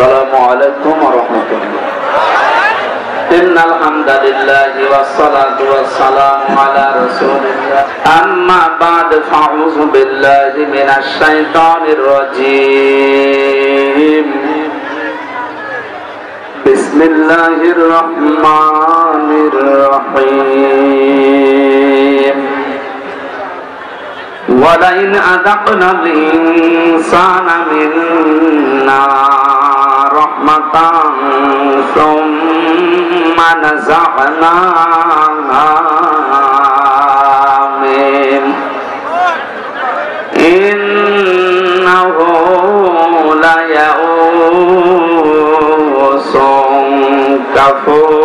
السلام عليكم ورحمة الله. إن الحمد لله والصلاة والسلام على رسول الله. أما بعد فأعوذ بالله من الشيطان الرجيم. بسم الله الرحمن الرحيم. ولئن أذقنا الإنسان منا رحمة ثم نزعناها منه إنه ليئوس كفور.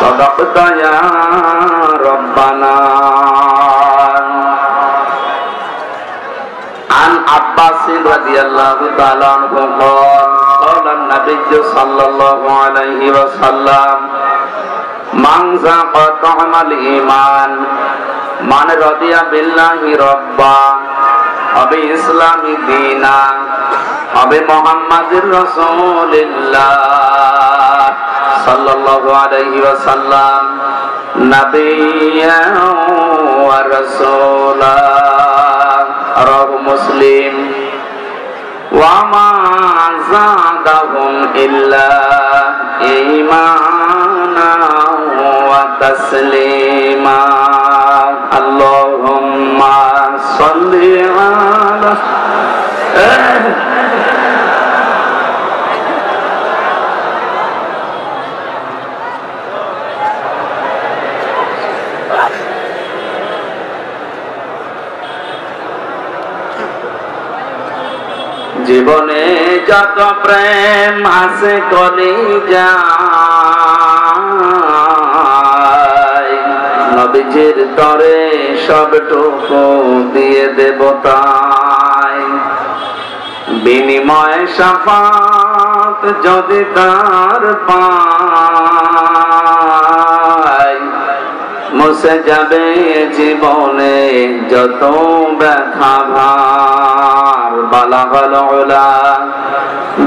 صدقت يا ربنا. عن عباس رضي الله تعالى عنه قال قال النبي صلى الله عليه وسلم من ذاق طعم الإيمان من رضي بالله ربا وبالإسلام دينا وبمحمد رسول الله صلى الله عليه وسلم نبيا ورسولا. رواه مسلم. وما زادهم إلا إيمانا وتسليما. اللهم صل على জীবনে যত প্রেম আছে কলিজায় নবীজির তরে সবটুকু দিয়ে দেব তাই। বিনিময় শাফাত যদি তার পাই মুছে যাবে জীবনে যত ব্যথা ভার। বালাগাল উলা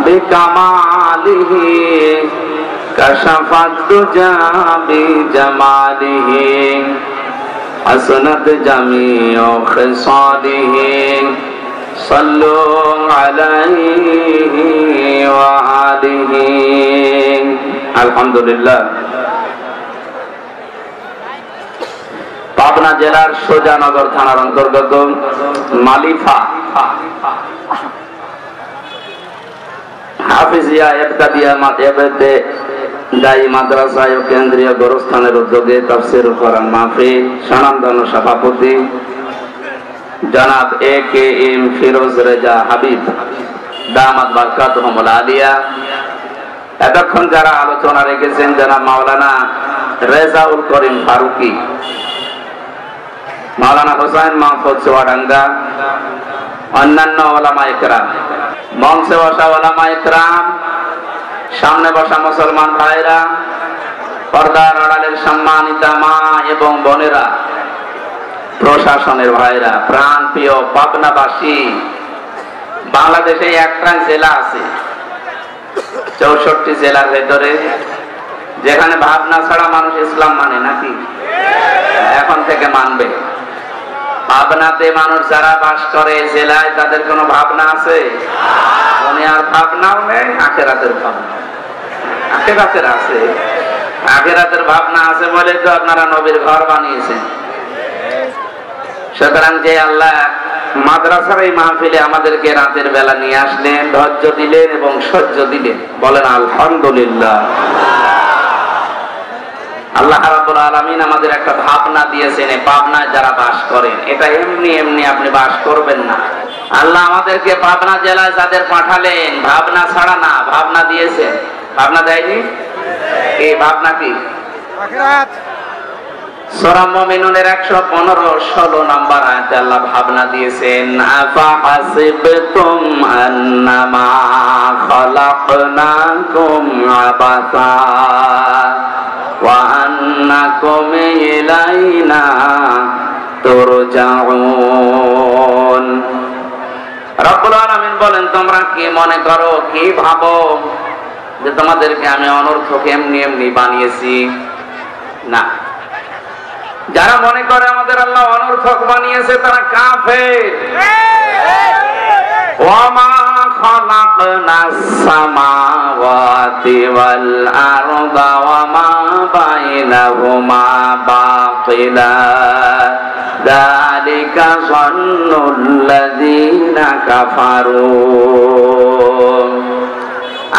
বিকামালিহি কাশাফাত দুজা বিজামালিহি হাসনাত জামিউ খিসালিহি সাল্লু আলাইহি ওয়া আলিহি। আলহামদুলিল্লাহ। পাবনা জেলার সোজানগর থানার অন্তর্গত মালিফা হাফিজিয়া ইবতাদিয়া মাদ্রাসাতে দায়ী মাদ্রাসা ও কেন্দ্রীয় গোরস্থানের উদ্যোগে তাফসীর কোরআন মাহফিল স্বনামধন্য সভাপতি জনাব এ.কে.এম. ফিরোজ রেজা হাবিব দামাত বারকাতুহুল আলিয়া। এতক্ষণ যারা আলোচনা রেখেছেন জনাব মাওলানা রেজাউল করিম ফারুকি, মাওলানা হোসেন মাহফুজ চুয়াডাঙ্গা, অন্যান্য ওলামা ইকরাম, মঞ্চে বসা ওলামা ইকরাম, সামনে বসা মুসলমান ভাইরা, পর্দার আড়ালের সম্মানিতা মা এবং বোনেরা, প্রশাসনের ভাইরা, প্রাণ প্রিয় পাবনাবাসী। বাংলাদেশে একটা জেলা আছে 64 জেলার ভেতরে যেখানে ভাবনা ছাড়া মানুষ ইসলাম মানে নাকি? এখন থেকে মানবে। ভাবনাতে মানুষ যারা বাস করে জেলায় তাদের কোনো ভাবনা আছে? দুনিয়ার ভাবনাও নেই, আখিরাতের ভাবনা। আখিরাতের আছে, আখিরাতের ভাবনা আছে বলে তো আপনারা নবীর ঘর বানিয়েছেন। সুতরাং যে আল্লাহ মাদ্রাসার এই মাহফিলে আমাদেরকে রাতের বেলা নিয়ে আসলেন, ধৈর্য দিলেন এবং সহ্য দিলেন, বলেন আলহামদুলিল্লাহ। আল্লাহ রাব্বুল আলামিন আমাদের একটা ভাবনা দিয়েছেন, এই পাবনায় যারা বাস করেন এটা এমনি এমনি আপনি বাস করবেন না। আল্লাহ আমাদেরকে পাবনা জেলায় যাদের পাঠালেন ভাবনা ছাড়া না, ভাবনা দিয়েছেন। ভাবনা দেয়নি? এই ভাবনা কি? আখিরাত। সূরা মুমিনুনের 115-16 নম্বর আয়াতে আল্লাহ ভাবনা দিয়েছেন, আফা হাসিবতুম আন্নামা খালাকনাকুম আবাসা ওয়া আন্নাকুম ইলাইনা তুরজাউন। রব্বুল আলামিন বলেন, তোমরা কি মনে করো, কি ভাবো যে তোমাদেরকে আমি অনর্থক এমনি এমনি বানিয়েছি? না, যারা মনে করে আমাদের আল্লাহ অনর্থক বানিয়েছে তারা কাফের। ওয়ামা খালাকনাস সামাওয়াতি ওয়াল আরদা ওয়ামা বাইনাহুমা বাতিলা যালিকা যান্নুল্লাযীনা কাফারু।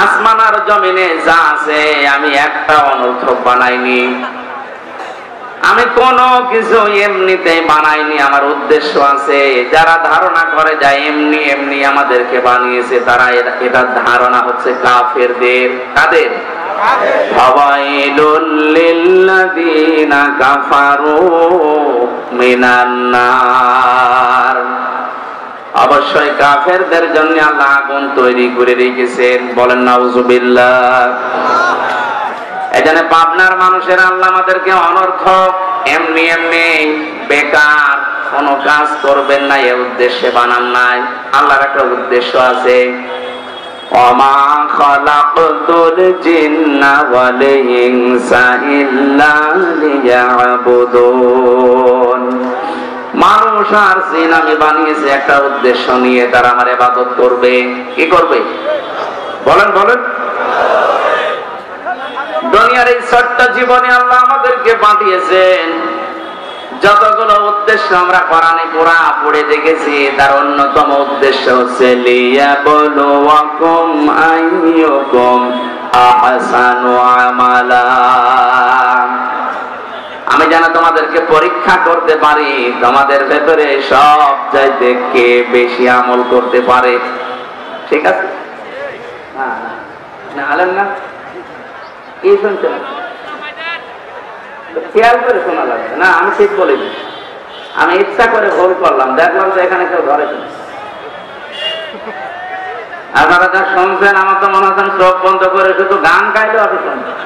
আসমান আর জমিনে যা আছে আমি একটা অনর্থক বানাইনি, আমি কোনো কিছু এমনিতেই বানাইনি, আমার উদ্দেশ্য আছে। যারা ধারণা করে যায় এমনি এমনি আমাদেরকে বানিয়েছে, তারা এটা ধারণা হচ্ছে কাফেরদের। কাদের? ফাওয়াইলুল লিল্লাযীনা কাফারু মিনান নার। অবশ্যই কাফেরদের জন্য আল্লাহ আগুন তৈরি করে রেখেছেন। বলেন নাউজুবিল্লাহ। এখানে পাবনার মানুষের আল্লাহ আমাদেরকে অনর্থক এমনি এমনি বেকার কোনো কাজ করবেন না এই উদ্দেশ্যে বানান নাই। আল্লাহর একটা উদ্দেশ্য আছে। ওমা খালাকতুল জিন্না ওয়াল ইনসা ইল্লা লিয়াবুদুন। মানুষ আর জিন আমি বানিয়েছি একটা উদ্দেশ্য নিয়ে, তারা আমার ইবাদত করবে। কি করবে? বলেন বলেন। দুনিয়ার এই ছোট্ট জীবনে আল্লাহ আমাদেরকে পাঠিয়েছেন, যতগুলো উদ্দেশ্য আমরা কোরআনে পুরা পড়ে দেখেছি, তার অন্যতম উদ্দেশ্য হচ্ছে লিয়াবলুয়াকুম আইয়ুকুম আহসানু আমালা। আমি যেন তোমাদেরকে পরীক্ষা করতে পারি, তোমাদের ভেতরে সব চাইতে কে বেশি আমল করতে পারে। ঠিক আছে? না আলেন না, কি শুনছেন? খেয়াল করে শোনা লাগবে না, আমি ঠিক বলিনি, আমি ইচ্ছা করে ভুল করলাম, দেখলাম যে এখানে কেউ ধরে। আপনারা যা শুনছেন আমার তো মনে হচ্ছেন চোখ বন্ধ করে শুধু গান গাইলেও আপনি শুনছেন,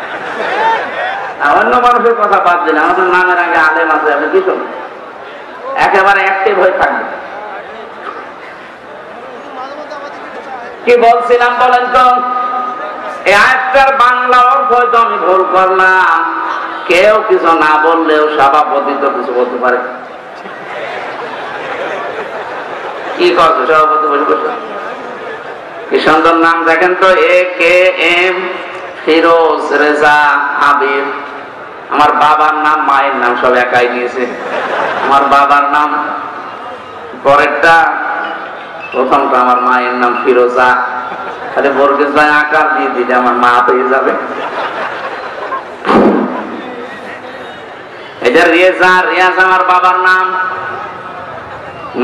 অন্য মানুষের কথা বাদ দিন। আমাদের নামের আগে আলেম আছে, আপনি কি শুনছেন? একেবারে অ্যাক্টিভ হয়ে থাকবেন। কি বলছিলাম বলেন তো? এই আয়াতটার বাংলা অর্থ হয়তো আমি ভুল করলাম। কেউ কিছু না বললেও সভাপতি তো কিছু বলতে পারে। কি করছো সভাপতি? বসে বসে কি সুন্দর নাম দেখেন তো, AKM ফিরোজ রেজা হাবিব। আমার বাবার নাম মায়ের নাম সব একাই দিয়েছে। আমার বাবার নাম পরেরটা, প্রথমটা আমার মায়ের নাম ফিরোজা। আরে বর্গেশ ভাই আকার দিয়ে দিলে আমার মা পেয়ে যাবে। এটা রেজা, রিয়াজ আমার বাবার নাম।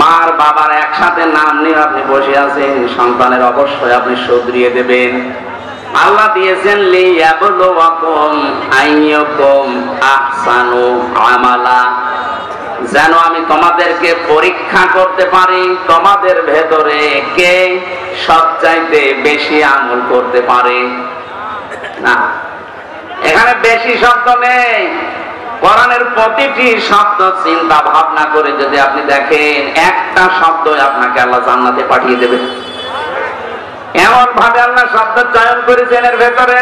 মার বাবার একসাথে নাম নিয়ে আপনি বসে আছেন, সন্তানের অবশ্যই আপনি শুধরিয়ে দেবেন। আল্লাহ দিয়েছেন লিয়াবলুয়াকুম আইয়ুকুম আহসানু আমালা, যেন আমি তোমাদেরকে পরীক্ষা করতে পারি তোমাদের ভেতরে কে সবচাইতে বেশি আমল করতে পারে। না, এখানে বেশি শব্দ নেই। কোরআনের প্রতিটি শব্দ চিন্তা ভাবনা করে যদি আপনি দেখেন, একটা শব্দ আপনাকে আল্লাহ জান্নাতে পাঠিয়ে দেবে। এমন ভাবে আল্লাহ শব্দ চয়ন করেছেন এর ভেতরে।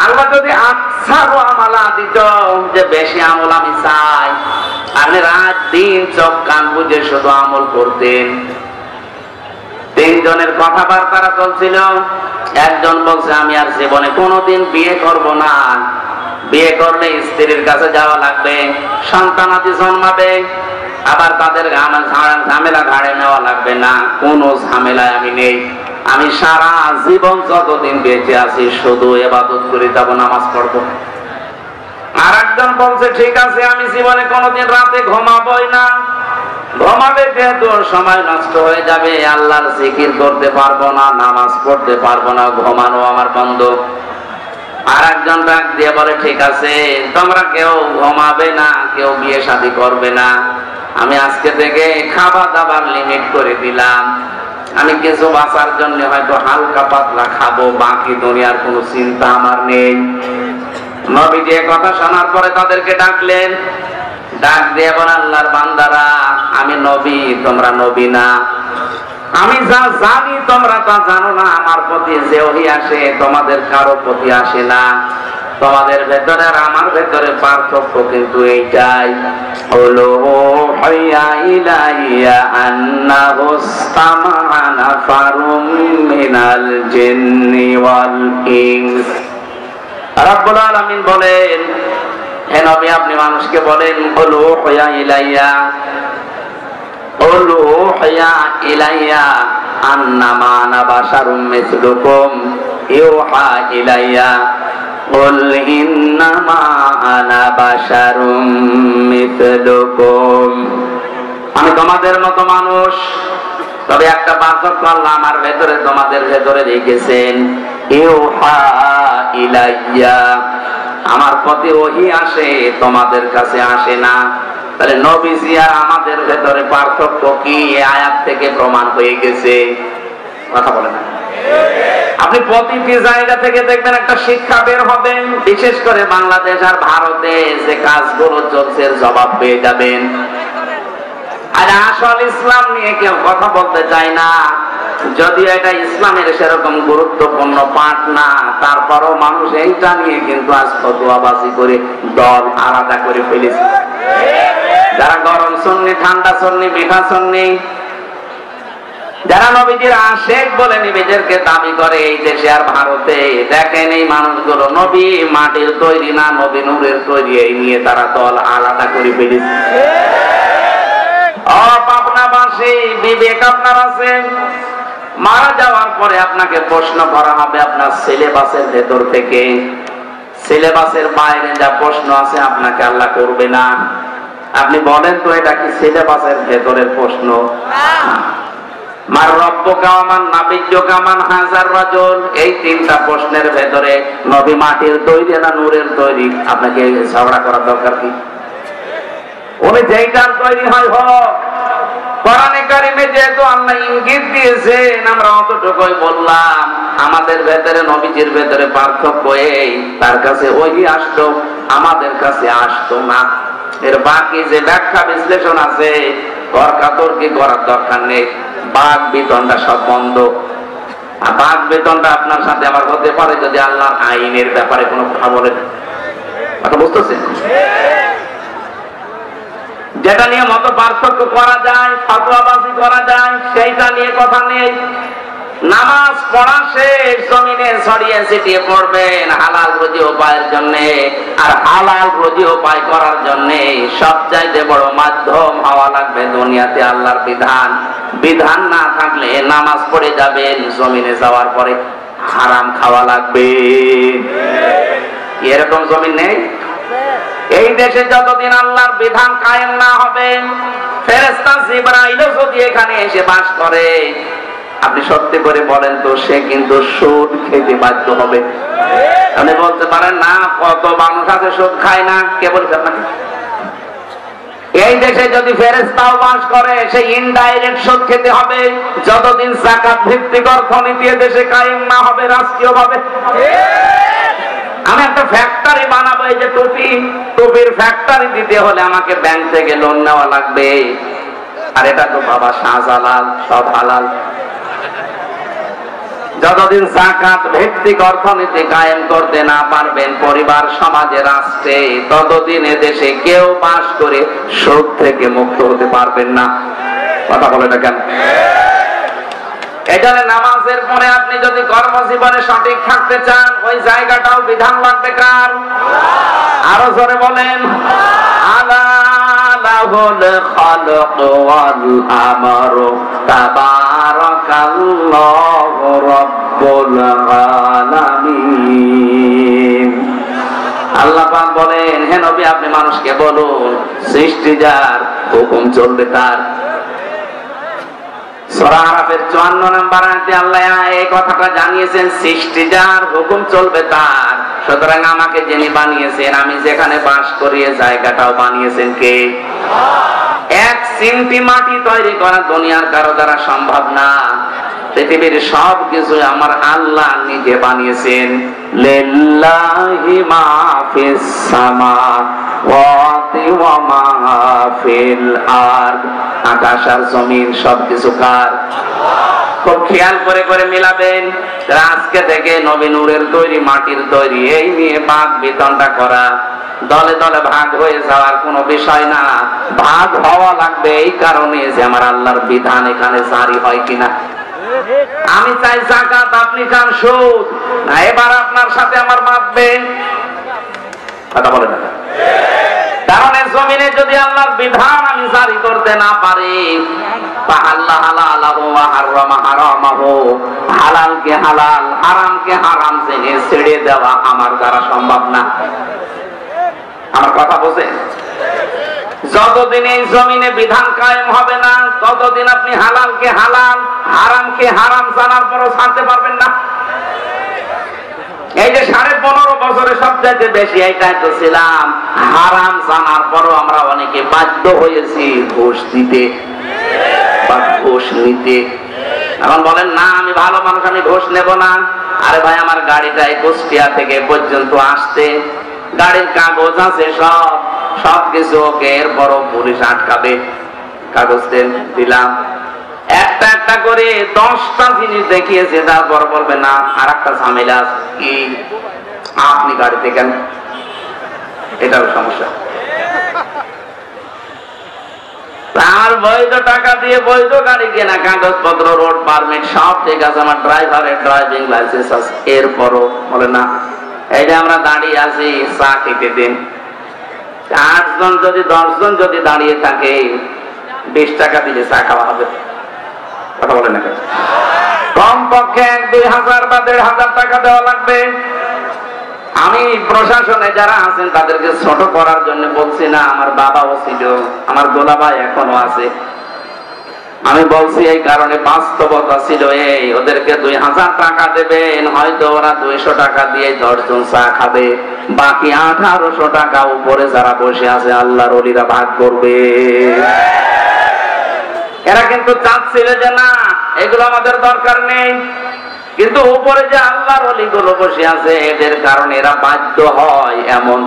আল্লাহ যদি আকসারু আমালা দিত, যে বেশি আমল আমি চাই, আপনি রাত দিন চোখ কান বুঝে শুধু আমল করতেন। তিনজনের কথাবার্তা চলছিল। একজন বলছে আমি আর জীবনে কোনোদিন বিয়ে করব না, বিয়ে করলে স্ত্রীর কাছে যাওয়া লাগবে, সন্তানাদি জন্মাবে, আবার তাদের ঝামেলা ঘাড়ে নেওয়া লাগবে না, কোনো ঝামেলায় আমি নেই। আমি সারা জীবন যতদিন বেঁচে আছি শুধু ইবাদত করে যাব, নামাজ পড়বো। আর একজন বলছে ঠিক আছে, আমি জীবনে কোনোদিন রাতে ঘুমাবই না, ঘুমাবে যেহেতু সময় নষ্ট হয়ে যাবে, আল্লাহর জিকির করতে পারবো না, নামাজ পড়তে পারবো না, ঘুমানো আমার বন্ধ। আর একজন ডাক দিয়ে বলে ঠিক আছে, তোমরা কেউ ঘুমাবে না, কেউ বিয়ে শাদী করবে না, আমি আজকে থেকে খাবার দাবার লিমিট করে দিলাম। আমি কিছু বাঁচার জন্য হয়তো হালকা পাতলা খাবো, বাকি দুনিয়ার কোনো চিন্তা আমার নেই। নবী যে কথা শোনার পরে তাদেরকে ডাকলেন, ডাক দিয়ে বলে, আল্লাহর বান্দারা, আমি নবী, তোমরা নবী না। আমি যা জানি তোমরা তা জানো না। আমার প্রতি যে ওহী আসে তোমাদের কারো প্রতি আসে না। তোমাদের ভেতরে আর আমার ভেতরে পার্থক্য কিন্তু এইটাই, হলো হাইয়া ইলাইয়া আন্নাহু ইসতামাআ নাফারুম মিনাল জিন্নি ওয়াল ইনস। রাব্বুল আলামিন বলেন, হে নবী, আপনি মানুষকে বলেন, হলো হাইয়া ইলাইয়া, হলো হাইয়া ইলাইয়া আন্নামা আনা বাশারুম মিসলুকুম ইউহা ইলাইয়া কুল ইন্নামা আনা বাশারুম মিসলুকুম। আমি তোমাদের মতো মানুষ, তবে একটা পার্থক্য আল্লাহ আমার ভেতরে তোমাদের ভেতরে রেখেছেন, ইউহা ইলাইয়া, আমার প্রতি ওহী আসে, তোমাদের কাছে আসে না। তাহলে নবীজি আর আমাদের ভেতরে পার্থক্য কি? আয়াত থেকে প্রমাণ হয়ে গেছে। কথা বলে না? আপনি প্রতিটি জায়গা থেকে দেখবেন একটা শিক্ষা বের হবে। বিশেষ করে বাংলাদেশ আর ভারতে যে কাজগুলো চলছে জবাব পেয়ে যাবেন। আর আসল ইসলাম নিয়ে কেউ কথা বলতে চায় না, যদিও এটা ইসলামের সেরকম গুরুত্বপূর্ণ পাঠ না, তারপরও মানুষ এইটা নিয়ে কিন্তু আজ ফতোয়াবাজি করে দল আলাদা করে ফেলেছে। যারা গরম সুন্নি, ঠান্ডা সুন্নি, মিঠা সুন্নি, যারা নবীজির আশেক বলে নিজেদেরকে দাবি করে এই দেশে আর ভারতে, দেখেন এই মানুষগুলো নবী মাটির তৈরি না, নবী নূরের তৈরি, এই নিয়ে তারা দল আলাদা করে ফেলেছে। পাবনাবাসী, বিবেক আপনার আছে। মারা যাওয়ার পরে আপনাকে প্রশ্ন করা হবে আপনার সিলেবাসের ভেতর থেকে। সিলেবাসের বাইরে যা প্রশ্ন আছে আপনাকে আল্লাহ করবে না। আপনি বলেন তো, এটা কি সিলেবাসের ভেতরের প্রশ্ন? মার রব্বুকা ওয়া মান নাবিয়্যুকা মান হাযার রাজুল, এই তিনটা প্রশ্নের ভেতরে নবী মাটির তৈরি না নূরের তৈরি, আপনাকে ঝগড়া করার দরকার কি? উনি যেইটার তৈরি হয় হোক। কোরআনে কারিমে যেহেতু আল্লাহ ইঙ্গিত দিয়েছেন, আমরা অতটুকুই বললাম। আমাদের ভেতরে নবীজির ভেতরে পার্থক্য এই, তার কাছে ওহী আসতো, আমাদের কাছে আসতো না। এর বাকি যে ব্যাখ্যা বিশ্লেষণ আছে, তর্কাতর্কি করার দরকার নেই। বাক বিতণ্ডা সব বন্ধ। আর বাক বিতণ্ডা আপনার সাথে আমার হতে পারে যদি আল্লাহর আইনের ব্যাপারে কোনো কথা বলেন। কথা বুঝতেছেন? যেটা নিয়ে মত পার্থক্য করা যায়, ফতোয়াবাজি করা যায়, সেইটা নিয়ে কথা নেই। নামাজ পড়া শেষ, জমিনে ছড়িয়ে ছিটিয়ে পড়বেন হালাল রুজি উপায়ের জন্য। আর হালাল রুজি উপায় করার জন্য সবচাইতে বড় মাধ্যম হওয়া লাগবে দুনিয়াতে আল্লাহর বিধান। বিধান না থাকলে নামাজ পড়ে যাবেন, জমিনে যাওয়ার পরে হারাম খাওয়া লাগবে। এরকম জমিন নেই। এই দেশে যতদিন আল্লাহর বিধান কায়েম না হবে, ফেরেশতা জিবরাইল যদি এখানে এসে বাস করে, আপনি সত্যি করে বলেন তো, সে কিন্তু সুদ খেতে বাধ্য হবে। আপনি বলতে পারেন না, কত মানুষ আছে সুদ খায় না, কে বলছে আপনাকে? এই দেশে যদি ফেরেশতাও বাস করে, সে ইনডাইরেক্ট সুদ খেতে হবে যতদিন যাকাত ভিত্তিক অর্থনীতি দেশে কায়েম না হবে রাষ্ট্রীয়ভাবে। আমি একটা ফ্যাক্টরি বানাবো, এই যে টুপির ফ্যাক্টরি দিতে হলে আমাকে ব্যাংক থেকে লোন নেওয়া লাগবে। আর এটা তো বাবা শাহজালাল, সব হালাল। যতদিন যাকাত ভিত্তিক অর্থনীতি কায়েম করতে না পারবেন পরিবার, সমাজে, রাষ্ট্রে, ততদিন এদেশে কেউ বাস করে সুদ থেকে মুক্ত হতে পারবেন না। কথা বলে না কেন? এখানে নামাজের পরে আপনি যদি কর্মজীবনে সঠিক থাকতে চান, ওই জায়গাটাও বিধান লাগবে কার? আরো জোরে বলেন, আলা লাহুল খালক ওয়াল আমরু তাবারাকাল্লাহু রাব্বুল আলামিন। আল্লাহ পাক বলেন, হে নবী, আপনি মানুষকে বলুন, সৃষ্টি যার, হুকুম চলবে তার। সূরা আরাফের 54 নম্বর আয়াতে আল্লাহ এই কথাটা জানিয়েছেন, সৃষ্টি যার, হুকুম চলবে তার। সুতরাং আমাকে যিনি বানিয়েছেন, আমি যেখানে বাস করি এই জায়গাটাও বানিয়েছেন কে? এক সিমটি মাটি তৈরি করা দুনিয়ার কারো দ্বারা সম্ভব না। পৃথিবীর সব কিছু আমার আল্লাহ নিজে বানিয়েছেন। লিল্লাহি মা ফিস সামা ওয়া মা ফিল আরদ, আকাশ আর জমিন সবকিছু কার? খুব খেয়াল করে করে মিলাবেন। আজকে থেকে নবী নূরের তৈরি, মাটির তৈরি, এই নিয়ে বাদ বিতণ্ডা করা, দলে দলে ভাগ হয়ে যাওয়ার কোনো বিষয় না। ভাগ হওয়া লাগবে এই কারণে যে আমার আল্লাহর বিধান এখানে জারি হয় কিনা। আমি চাই যাকাত, আপনি চান সুদ, না এবার আপনার সাথে আমার মাপবে। কথা বলে না, কারণ এই জমিনে যদি আল্লাহর বিধান আমি জারি করতে না পারি, হালালকে হালাল, হারামকে হারাম জেনে ছেড়ে দেওয়া আমার দ্বারা সম্ভব না। আমার কথা বোঝেন? যতদিন এই জমিনে বিধান কায়েম হবে না, ততদিন আপনি হালালকে হালাল, হারামকে হারাম জানার পরও ছাড়তে পারবেন না। এই যে 15.5 বছরে সবচাইতে বেশি এইটাই তো ছিলাম, হারাম জানার পরও আমরা অনেকে বাধ্য হয়েছি ঘুষ দিতে বা ঘুষ নিতে। এখন বলেন না আমি ভালো মানুষ, আমি ঘুষ নেব না। আরে ভাই, আমার গাড়িটা কুষ্টিয়া থেকে পর্যন্ত আসতে, গাড়ির কাগজ আছে, সবকিছু ওকে, এরপরও পুলিশ আটকাবে। কাগজ দিলাম, একটা একটা করে 10টা জিনিস দেখিয়েছে, তারপর বলবে না আর একটা ঝামেলা আছে। কি? আপনি গাড়িতে কেন? এটাও সমস্যা। আর বৈধ টাকা দিয়ে বৈধ গাড়ি কেনা, কাগজপত্র, রোড পারমিট সব ঠিক আছে, আমার ড্রাইভারের ড্রাইভিং লাইসেন্স আছে, এরপরও বলে না। এই যে আমরা দাঁড়িয়ে আছি, চা খেতে দিন। 8 জন যদি 10 জন যদি দাঁড়িয়ে থাকে, 20 টাকা দিলে চা খাওয়া হবে। কথা বলে না, কমপক্ষে 1-2,000 বা 1,500 টাকা দেওয়া লাগবে। আমি প্রশাসনে যারা আছেন তাদেরকে ছোট করার জন্য বলছি না, আমার বাবাও ছিল, আমার দোলা ভাই এখনো আছে। আমি বলছি এই কারণে, বাস্তবতা ছিল এই, ওদেরকে 2,000 টাকা দেবেন, হয়তো ওরা 200 টাকা দিয়ে 10 জন চা খাবে, বাকি 1800 টাকা উপরে যারা বসে আছে আল্লাহর ওলিরা ভাগ করবে। এরা কিন্তু চাচ্ছিল যে না এগুলো আমাদের দরকার নেই, কিন্তু উপরে যে আল্লাহর ওলিগুলো বসে আছে এদের কারণে এরা বাধ্য হয় এমন